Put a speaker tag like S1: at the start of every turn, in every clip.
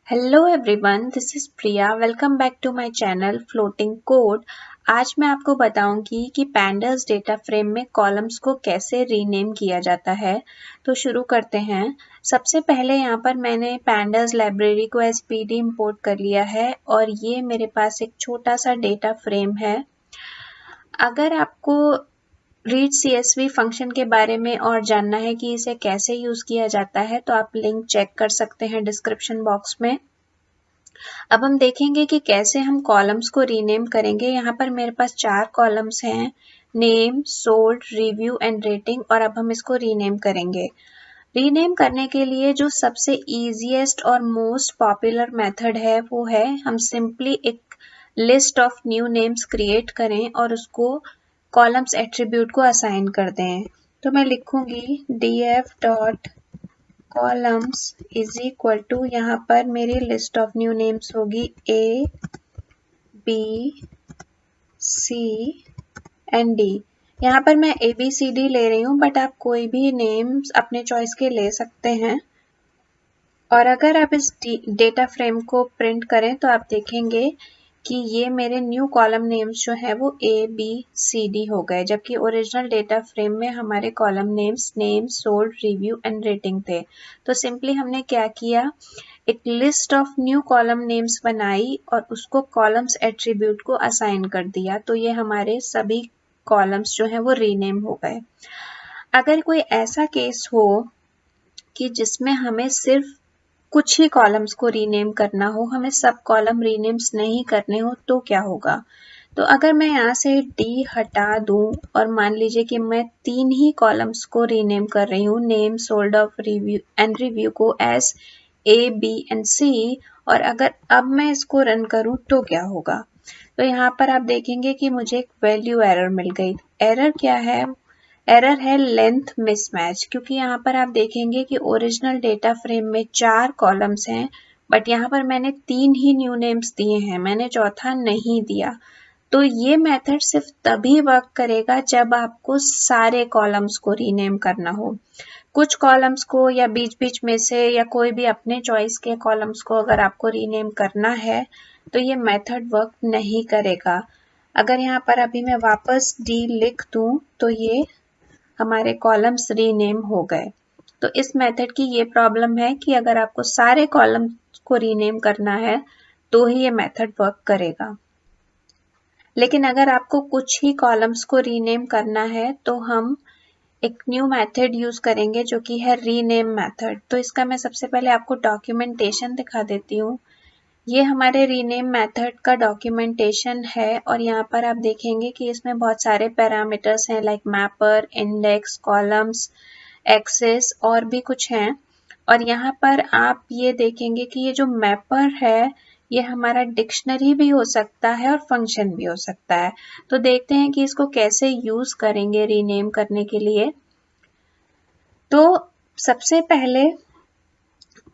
S1: Hello everyone, this is Priya. Welcome back to my channel floating code. आज मैं आपको बताऊंगी कि पैंडास डेटा फ्रेम में कॉलम्स को कैसे रीनेम किया जाता है। तो शुरू करते हैं। सबसे पहले यहाँ पर मैंने पैंडास लाइब्रेरी को एज पीडी इंपोर्ट कर लिया है और ये मेरे पास एक छोटा सा डेटा फ्रेम है। अगर आपको रीड CSV फंक्शन के बारे में और जानना है कि इसे कैसे यूज़ किया जाता है तो आप लिंक चेक कर सकते हैं डिस्क्रिप्शन बॉक्स में। अब हम देखेंगे कि कैसे हम कॉलम्स को रीनेम करेंगे। यहाँ पर मेरे पास 4 कॉलम्स हैं, name, sold, review and rating, और अब हम इसको रीनेम करेंगे। रीनेम करने के लिए जो सबसे ईजीएस्ट और मोस्ट पॉपुलर मेथड है वो है हम सिंपली एक list of new names create करें और उसको कॉलम्स एट्रीब्यूट को असाइन कर दें। तो मैं लिखूंगी df dot columns is equal to, यहाँ पर मेरी लिस्ट ऑफ न्यू नेम्स होगी A, B, C and D। यहाँ पर मैं ABCD ले रही हूँ, बट आप कोई भी नेम्स अपने चॉइस के ले सकते हैं। और अगर आप इस डेटा फ्रेम को प्रिंट करें तो आप देखेंगे कि ये मेरे न्यू कॉलम नेम्स जो है वो ABCD हो गए, जबकि ओरिजिनल डेटा फ्रेम में हमारे column names name, sold, review and rating थे। तो सिंपली हमने क्या किया, एक list of new column names बनाई और उसको कॉलम्स एट्रीब्यूट को असाइन कर दिया। तो ये हमारे सभी कॉलम्स जो हैं वो रीनेम हो गए। अगर कोई ऐसा केस हो कि जिसमें हमें सिर्फ कुछ ही कॉलम्स को रीनेम करना हो, हमें सब कॉलम रीनेम्स नहीं करने हो, तो क्या होगा। तो अगर मैं यहाँ से D हटा दूं और मान लीजिए कि मैं 3 ही कॉलम्स को रीनेम कर रही हूँ, name, sold off, review and review को as A, B and C, और अगर अब मैं इसको रन करूं तो क्या होगा। तो यहाँ पर आप देखेंगे कि मुझे एक वैल्यू एरर मिल गई। एरर क्या है, एरर है लेंथ मिसमैच, क्योंकि यहाँ पर आप देखेंगे कि ओरिजिनल डेटा फ्रेम में 4 कॉलम्स हैं, बट यहाँ पर मैंने 3 ही न्यू नेम्स दिए हैं, मैंने चौथा नहीं दिया। तो ये मेथड सिर्फ तभी वर्क करेगा जब आपको सारे कॉलम्स को रीनेम करना हो। कुछ कॉलम्स को या बीच बीच में से या कोई भी अपने चॉइस के कॉलम्स को अगर आपको रीनेम करना है तो ये मेथड वर्क नहीं करेगा। अगर यहाँ पर अभी मैं वापस D लिख दूं तो ये हमारे कॉलम्स रीनेम हो गए। तो इस मेथड की ये प्रॉब्लम है कि अगर आपको सारे कॉलम्स को रीनेम करना है तो ही ये मेथड वर्क करेगा। लेकिन अगर आपको कुछ ही कॉलम्स को रीनेम करना है तो हम एक न्यू मेथड यूज करेंगे जो कि है रीनेम मेथड। तो इसका मैं सबसे पहले आपको डॉक्यूमेंटेशन दिखा देती हूँ। ये हमारे रीनेम मेथड का डॉक्यूमेंटेशन है और यहाँ पर आप देखेंगे कि इसमें बहुत सारे पैरामीटर्स हैं, like mapper, index, columns, axis और भी कुछ हैं। और यहाँ पर आप ये देखेंगे कि ये जो मैपर है ये हमारा डिक्शनरी भी हो सकता है और फंक्शन भी हो सकता है। तो देखते हैं कि इसको कैसे यूज करेंगे रीनेम करने के लिए। तो सबसे पहले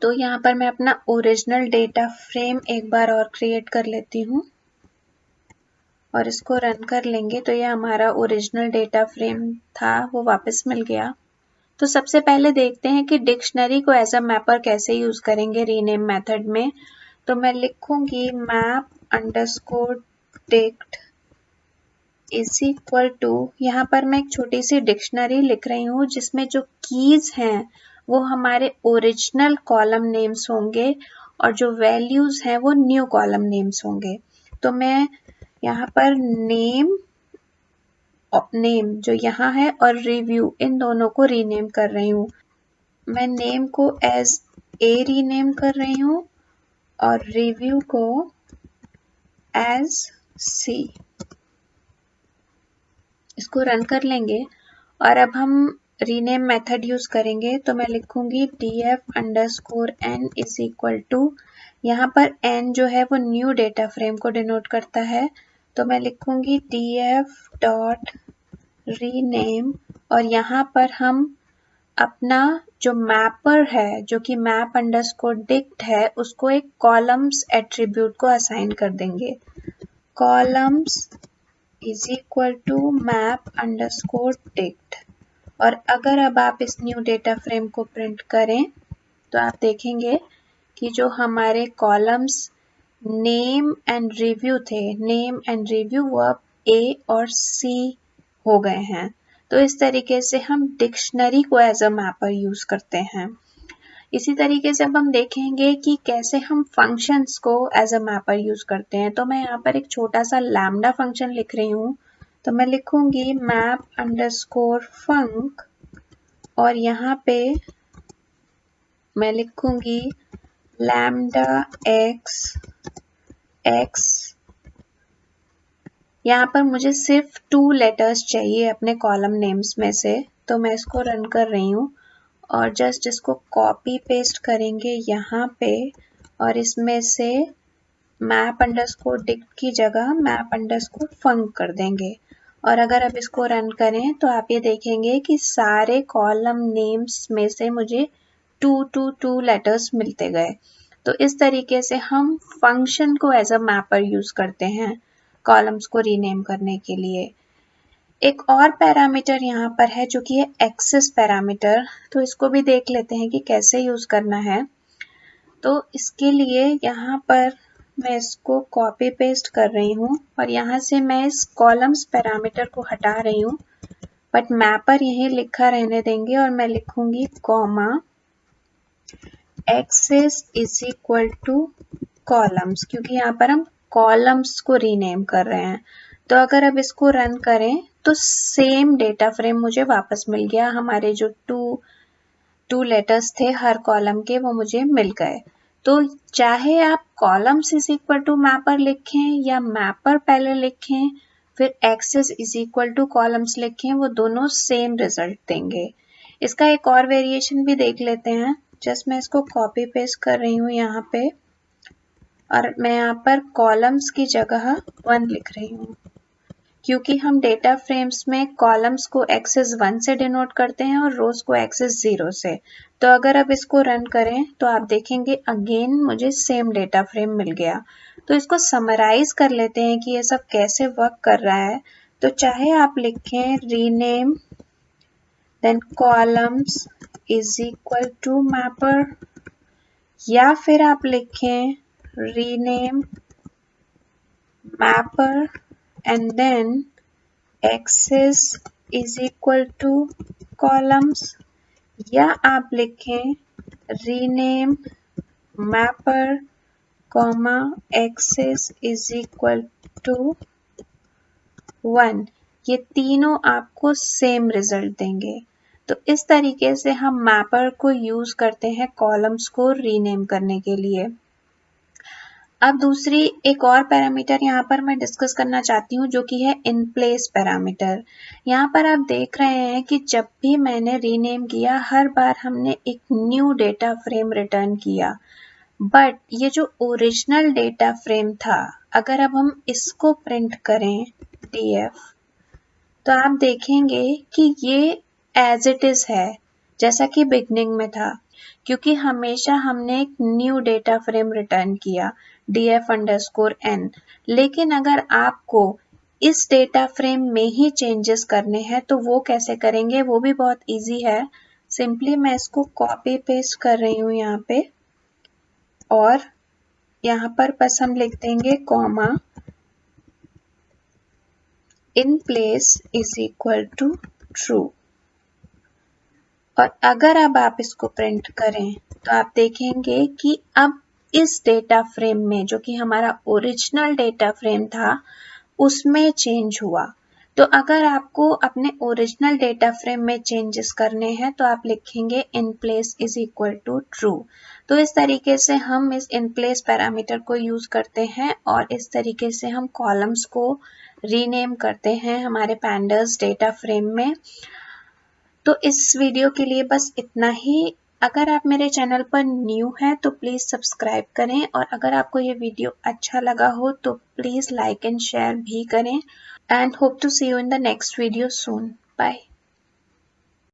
S1: तो यहाँ पर मैं अपना ओरिजिनल डेटा फ्रेम एक बार और क्रिएट कर लेती हूँ और इसको रन कर लेंगे तो ये हमारा ओरिजिनल डेटा फ्रेम था वो वापस मिल गया। तो सबसे पहले देखते हैं कि डिक्शनरी को एज अ मैपर कैसे यूज करेंगे रीनेम मेथड में। तो मैं लिखूंगी map underscore dict is equal to, यहाँ पर मैं एक छोटी सी डिक्शनरी लिख रही हूँ जिसमें जो कीज हैं वो हमारे ओरिजिनल कॉलम नेम्स होंगे और जो वैल्यूज हैं वो न्यू कॉलम नेम्स होंगे। तो मैं यहाँ पर नेम जो यहाँ है और रिव्यू, इन दोनों को रीनेम कर रही हूँ। मैं नेम को एज A रीनेम कर रही हूँ और रिव्यू को एज C। इसको रन कर लेंगे और अब हम रीनेम मेथड यूज करेंगे। तो मैं लिखूंगी df underscore n is equal to, यहाँ पर n जो है वो न्यू डेटा फ्रेम को डिनोट करता है। तो मैं लिखूंगी df डॉट रीनेम और यहाँ पर हम अपना जो मैपर है जो कि मैप अंडरस्कोर डिक्ट है उसको एक कॉलम्स एट्रीब्यूट को असाइन कर देंगे। Columns is equal to map underscore dict. और अगर अब आप इस न्यू डेटा फ्रेम को प्रिंट करें तो आप देखेंगे कि जो हमारे कॉलम्स नेम एंड रिव्यू थे, नेम एंड रिव्यू वो अब ए और सी हो गए हैं। तो इस तरीके से हम डिक्शनरी को एज अ मैपर यूज करते हैं। इसी तरीके से अब हम देखेंगे कि कैसे हम फंक्शंस को एज अ मैपर यूज करते हैं। तो मैं यहाँ पर एक छोटा सा लैम्डा फंक्शन लिख रही हूँ। तो मैं लिखूंगी मैप अंडरस्कोर फंक और यहाँ पे मैं लिखूंगी लैम्डा एक्स एक्स। यहाँ पर मुझे सिर्फ 2 लेटर्स चाहिए अपने कॉलम नेम्स में से, तो मैं इसको रन कर रही हूँ और जस्ट इसको कॉपी पेस्ट करेंगे यहाँ पे और इसमें से मैप अंडरस्कोर डिक्ट की जगह मैप अंडरस्कोर फंक कर देंगे। और अगर अब इसको रन करें तो आप ये देखेंगे कि सारे कॉलम नेम्स में से मुझे 2 लेटर्स मिलते गए। तो इस तरीके से हम फंक्शन को एज अ मैपर यूज करते हैं कॉलम्स को रीनेम करने के लिए। एक और पैरामीटर यहाँ पर है जो कि है एक्सेस पैरामीटर। तो इसको भी देख लेते हैं कि कैसे यूज करना है। तो इसके लिए यहाँ पर मैं इसको कॉपी पेस्ट कर रही हूँ और यहाँ से मैं इस कॉलम्स पैरामीटर को हटा रही हूँ, बट मैपर यही लिखा रहने देंगे और मैं लिखूंगी comma axis is equal to columns, क्योंकि यहाँ पर हम कॉलम्स को रीनेम कर रहे हैं। तो अगर अब इसको रन करें तो सेम डेटा फ्रेम मुझे वापस मिल गया। हमारे जो टू लेटर्स थे हर कॉलम के वो मुझे मिल गए। तो चाहे आप columns is equal to mapper लिखें या मैपर पहले लिखें फिर axis is equal to columns लिखें, वो दोनों सेम रिजल्ट देंगे। इसका एक और वेरिएशन भी देख लेते हैं। जस्ट मैं इसको कॉपी पेस्ट कर रही हूँ यहाँ पे और मैं यहाँ पर कॉलम्स की जगह 1 लिख रही हूँ, क्योंकि हम डेटा फ्रेम्स में कॉलम्स को एक्सेस 1 से डिनोट करते हैं और रोज को एक्सेस 0 से। तो अगर अब इसको रन करें तो आप देखेंगे अगेन मुझे सेम डेटा फ्रेम मिल गया। तो इसको समराइज कर लेते हैं कि ये सब कैसे वर्क कर रहा है। तो चाहे आप लिखें rename then columns is equal to mapper या फिर आप लिखें rename mapper and then access is equal to columns, या आप लिखें rename mapper comma access is equal to 1। ये तीनों आपको सेम रिजल्ट देंगे। तो इस तरीके से हम मैपर को यूज करते हैं कॉलम्स को रीनेम करने के लिए। अब दूसरी एक और पैरामीटर यहाँ पर मैं डिस्कस करना चाहती हूँ जो कि है इन प्लेस पैरामीटर। यहाँ पर आप देख रहे हैं कि जब भी मैंने रीनेम किया हर बार हमने एक न्यू डेटा फ्रेम रिटर्न किया, बट ये जो ओरिजिनल डेटा फ्रेम था अगर अब हम इसको प्रिंट करें df तो आप देखेंगे कि ये एज इट इज है जैसा कि बिगनिंग में था, क्योंकि हमेशा हमने एक न्यू डेटा फ्रेम रिटर्न किया df_n। लेकिन अगर आपको इस डेटा फ्रेम में ही चेंजेस करने हैं तो वो कैसे करेंगे, वो भी बहुत इजी है। सिंपली मैं इसको कॉपी पेस्ट कर रही हूँ यहाँ पे और यहाँ पर बस हम लिख देंगे comma in place is equal to true. और अगर अब आप इसको प्रिंट करें तो आप देखेंगे कि अब इस डेटा फ्रेम में जो कि हमारा ओरिजिनल डेटा फ्रेम था उसमें चेंज हुआ। तो अगर आपको अपने ओरिजिनल डेटा फ्रेम में चेंजेस करने हैं तो आप लिखेंगे in place is equal to true. तो इस तरीके से हम इस इन प्लेस पैरामीटर को यूज करते हैं और इस तरीके से हम कॉलम्स को रीनेम करते हैं हमारे पैंडास डेटा फ्रेम में। तो इस वीडियो के लिए बस इतना ही। अगर आप मेरे चैनल पर न्यू हैं तो प्लीज़ सब्सक्राइब करें और अगर आपको ये वीडियो अच्छा लगा हो तो प्लीज़ लाइक एंड शेयर भी करें। And hope to see you in the next video soon. Bye.